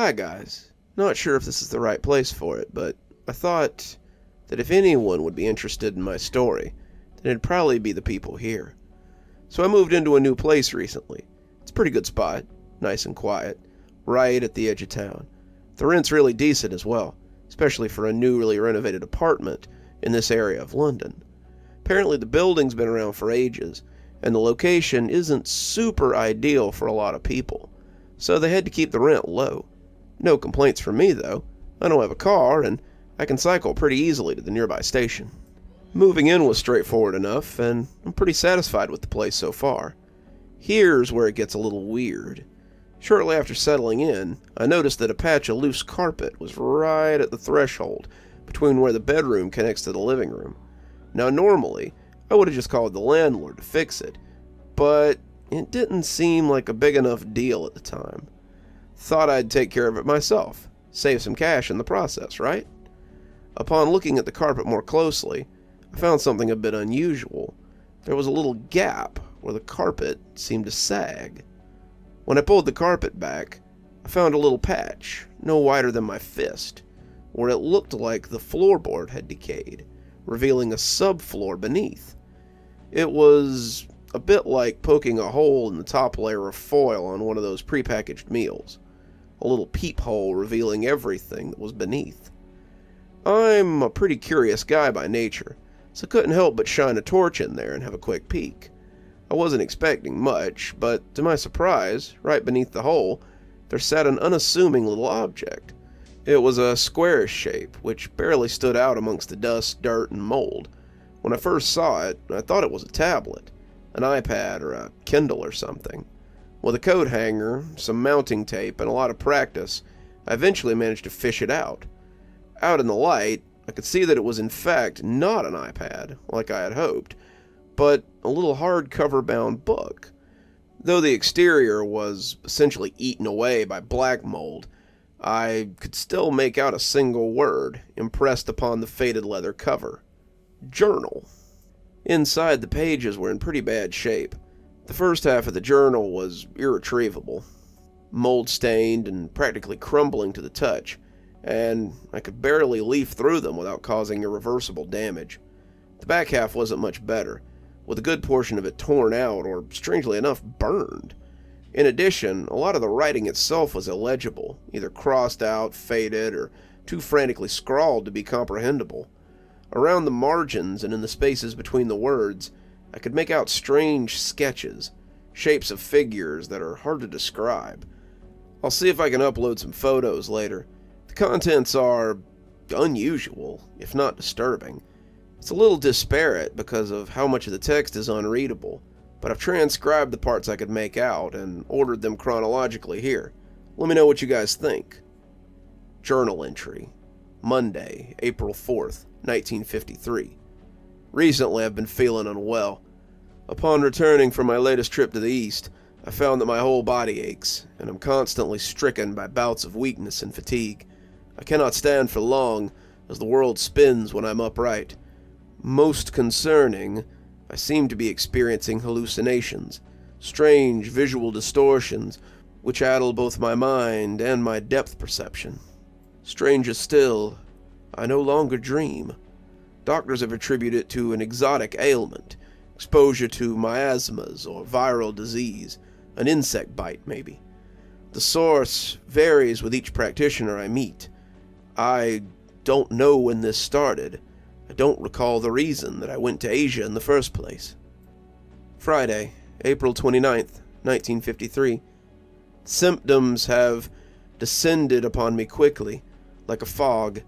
Hi guys, not sure if this is the right place for it, but I thought that if anyone would be interested in my story, then it'd probably be the people here. So I moved into a new place recently. It's a pretty good spot, nice and quiet, right at the edge of town. The rent's really decent as well, especially for a newly renovated apartment in this area of London. Apparently the building's been around for ages, and the location isn't super ideal for a lot of people, so they had to keep the rent low. No complaints from me though. I don't have a car, and I can cycle pretty easily to the nearby station. Moving in was straightforward enough, and I'm pretty satisfied with the place so far. Here's where it gets a little weird. Shortly after settling in, I noticed that a patch of loose carpet was right at the threshold between where the bedroom connects to the living room. Now normally, I would have just called the landlord to fix it, but it didn't seem like a big enough deal at the time. Thought I'd take care of it myself, save some cash in the process, right? Upon looking at the carpet more closely, I found something a bit unusual. There was a little gap where the carpet seemed to sag. When I pulled the carpet back, I found a little patch, no wider than my fist, where it looked like the floorboard had decayed, revealing a subfloor beneath. It was a bit like poking a hole in the top layer of foil on one of those prepackaged meals. A little peephole revealing everything that was beneath. I'm a pretty curious guy by nature, so couldn't help but shine a torch in there and have a quick peek. I wasn't expecting much, but to my surprise, right beneath the hole, there sat an unassuming little object. It was a squarish shape, which barely stood out amongst the dust, dirt, and mold. When I first saw it, I thought it was a tablet, an iPad, or a Kindle or something. With a coat hanger, some mounting tape, and a lot of practice, I eventually managed to fish it out. Out in the light, I could see that it was in fact not an iPad, like I had hoped, but a little hardcover-bound book. Though the exterior was essentially eaten away by black mold, I could still make out a single word impressed upon the faded leather cover. Journal. Inside, the pages were in pretty bad shape. The first half of the journal was irretrievable, mold-stained and practically crumbling to the touch, and I could barely leaf through them without causing irreversible damage. The back half wasn't much better, with a good portion of it torn out or, strangely enough, burned. In addition, a lot of the writing itself was illegible, either crossed out, faded, or too frantically scrawled to be comprehensible. Around the margins and in the spaces between the words, I could make out strange sketches, shapes of figures that are hard to describe. I'll see if I can upload some photos later. The contents are unusual, if not disturbing. It's a little disparate because of how much of the text is unreadable, but I've transcribed the parts I could make out and ordered them chronologically here. Let me know what you guys think. Journal entry. Monday, April 4th, 1953. Recently I've been feeling unwell. Upon returning from my latest trip to the east, I found that my whole body aches, and I'm constantly stricken by bouts of weakness and fatigue. I cannot stand for long, as the world spins when I'm upright. Most concerning, I seem to be experiencing hallucinations, strange visual distortions, which addle both my mind and my depth perception. Stranger still, I no longer dream. Doctors have attributed it to an exotic ailment, exposure to miasmas or viral disease, an insect bite maybe. The source varies with each practitioner I meet. I don't know when this started. I don't recall the reason that I went to Asia in the first place. Friday, April 29th, 1953. Symptoms have descended upon me quickly, like a fog.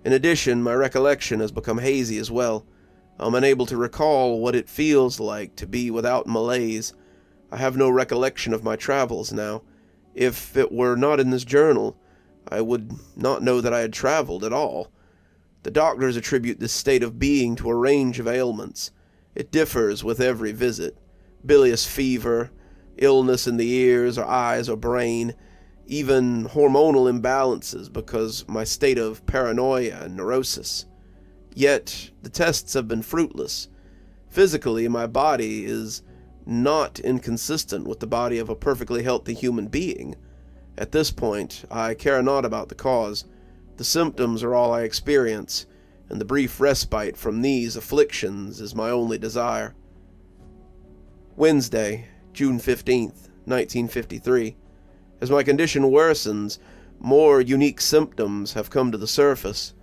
In addition, my recollection has become hazy as well. I'm unable to recall what it feels like to be without malaise. I have no recollection of my travels now. If it were not in this journal, I would not know that I had traveled at all. The doctors attribute this state of being to a range of ailments. It differs with every visit. Bilious fever, illness in the ears or eyes or brain, even hormonal imbalances because my state of paranoia and neurosis. Yet, the tests have been fruitless. Physically, my body is not inconsistent with the body of a perfectly healthy human being. At this point, I care not about the cause. The symptoms are all I experience, and the brief respite from these afflictions is my only desire. Wednesday, June 15th, 1953. As my condition worsens, more unique symptoms have come to the surface.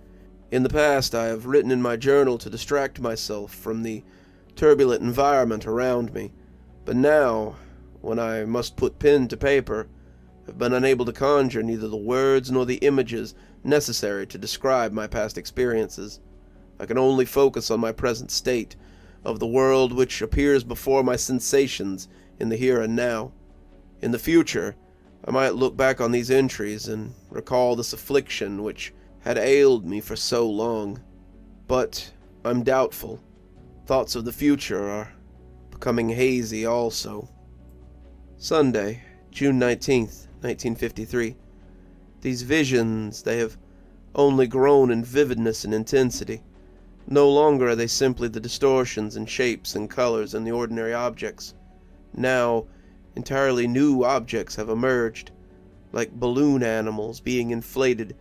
In the past, I have written in my journal to distract myself from the turbulent environment around me, but now, when I must put pen to paper, have been unable to conjure neither the words nor the images necessary to describe my past experiences. I can only focus on my present state of the world which appears before my sensations in the here and now. In the future, I might look back on these entries and recall this affliction which had ailed me for so long. But I'm doubtful. Thoughts of the future are becoming hazy also. Sunday, June 19th, 1953. These visions, they have only grown in vividness and intensity. No longer are they simply the distortions in shapes and colors in the ordinary objects. Now, entirely new objects have emerged. Like balloon animals being inflated,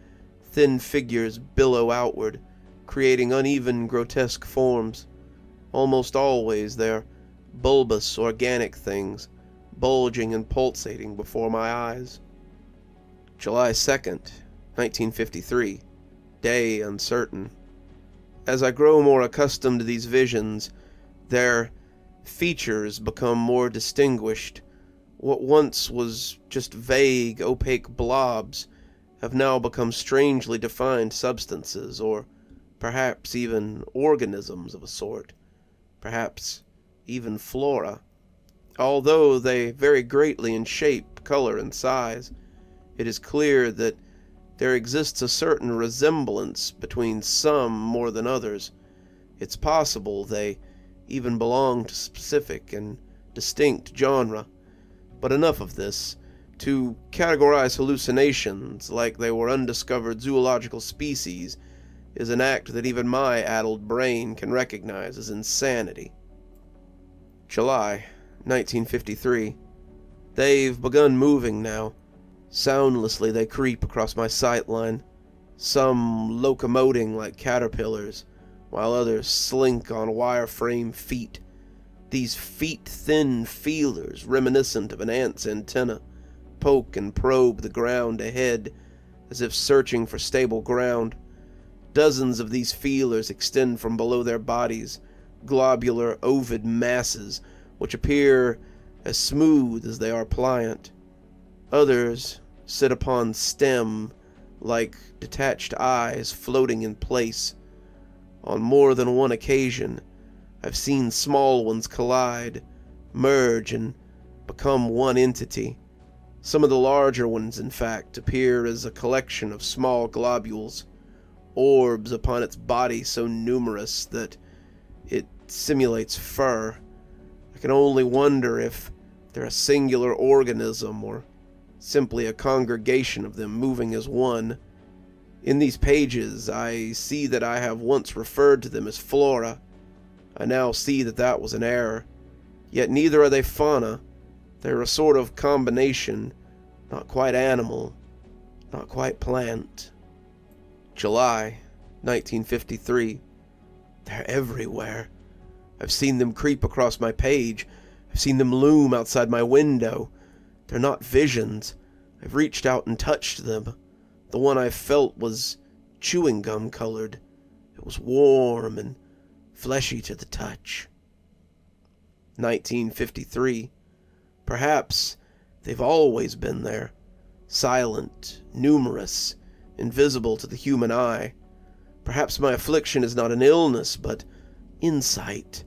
thin figures billow outward, creating uneven, grotesque forms. Almost always they're bulbous, organic things, bulging and pulsating before my eyes. July 2nd, 1953. Day uncertain. As I grow more accustomed to these visions, their features become more distinguished. What once was just vague, opaque blobs have now become strangely defined substances, or perhaps even organisms of a sort, perhaps even flora. Although they vary greatly in shape, color, and size, it is clear that there exists a certain resemblance between some more than others. It's possible they even belong to specific and distinct genre. But enough of this. To categorize hallucinations like they were undiscovered zoological species is an act that even my addled brain can recognize as insanity. July 1953. They've begun moving now. Soundlessly they creep across my sightline, some locomoting like caterpillars, while others slink on wireframe feet. These feet-thin feelers, reminiscent of an ant's antenna, poke and probe the ground ahead, as if searching for stable ground. Dozens of these feelers extend from below their bodies, globular, ovid masses, which appear as smooth as they are pliant. Others sit upon stem, like detached eyes floating in place. On more than one occasion, I've seen small ones collide, merge, and become one entity. Some of the larger ones, in fact, appear as a collection of small globules, orbs upon its body so numerous that it simulates fur. I can only wonder if they're a singular organism or simply a congregation of them moving as one. In these pages, I see that I have once referred to them as flora. I now see that that was an error. Yet neither are they fauna. They're a sort of combination, not quite animal, not quite plant. July 1953. They're everywhere. I've seen them creep across my page. I've seen them loom outside my window. They're not visions. I've reached out and touched them. The one I felt was chewing gum colored. It was warm and fleshy to the touch. 1953. Perhaps they've always been there. Silent, numerous, invisible to the human eye. Perhaps my affliction is not an illness, but insight.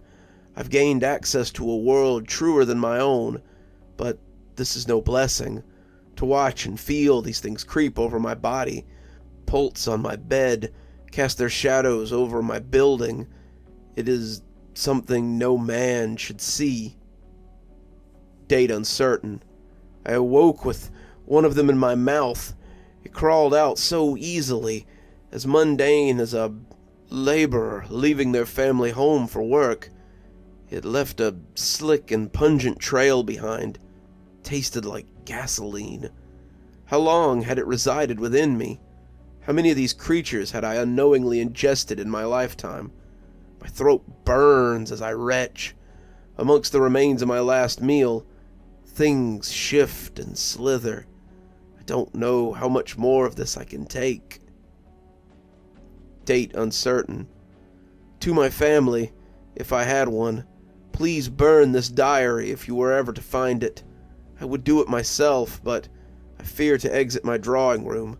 I've gained access to a world truer than my own, but this is no blessing. To watch and feel these things creep over my body, pulse on my bed, cast their shadows over my building, it is something no man should see. Date uncertain. I awoke with one of them in my mouth. It crawled out so easily, as mundane as a laborer leaving their family home for work. It left a slick and pungent trail behind. Tasted like gasoline. How long had it resided within me? How many of these creatures had I unknowingly ingested in my lifetime? My throat burns as I retch. Amongst the remains of my last meal, things shift and slither. I don't know how much more of this I can take. Date uncertain. To my family, if I had one, please burn this diary if you were ever to find it. I would do it myself, but I fear to exit my drawing room.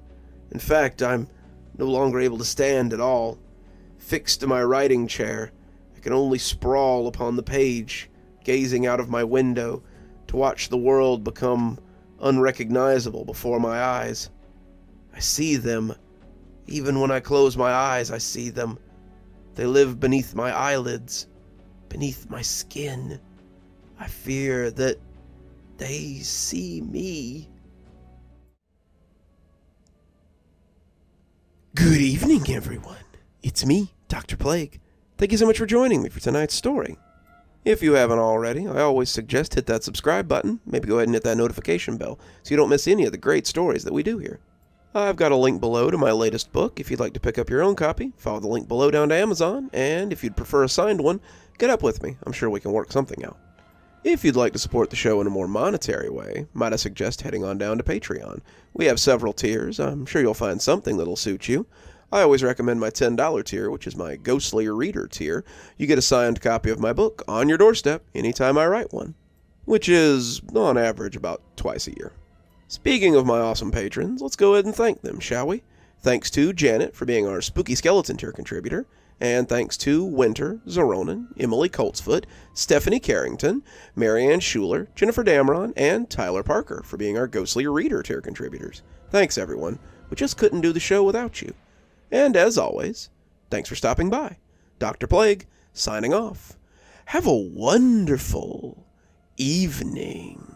In fact, I'm no longer able to stand at all. Fixed to my writing chair, I can only sprawl upon the page, gazing out of my window to watch the world become unrecognizable before my eyes. I see them. Even when I close my eyes, I see them. They live beneath my eyelids, beneath my skin. I fear that they see me. Good evening, everyone. It's me, Dr. Plague. Thank you so much for joining me for tonight's story. If you haven't already, I always suggest hit that subscribe button, maybe go ahead and hit that notification bell so you don't miss any of the great stories that we do here. I've got a link below to my latest book if you'd like to pick up your own copy. Follow the link below down to Amazon, and if you'd prefer a signed one, get up with me. I'm sure we can work something out. If you'd like to support the show in a more monetary way, might I suggest heading on down to Patreon. We have several tiers. I'm sure you'll find something that'll suit you. I always recommend my $10 tier, which is my Ghostly Reader tier. You get a signed copy of my book on your doorstep anytime I write one, which is, on average, about twice a year. Speaking of my awesome patrons, let's go ahead and thank them, shall we? Thanks to Janet for being our Spooky Skeleton tier contributor, and thanks to Winter, Xaronan, Emily Coltsfoot, Stephanie Carrington, Marianne Schuler, Jennifer Damron, and Tyler Parker for being our Ghostly Reader tier contributors. Thanks, everyone. We just couldn't do the show without you. And as always, thanks for stopping by. Dr. Plague, signing off. Have a wonderful evening.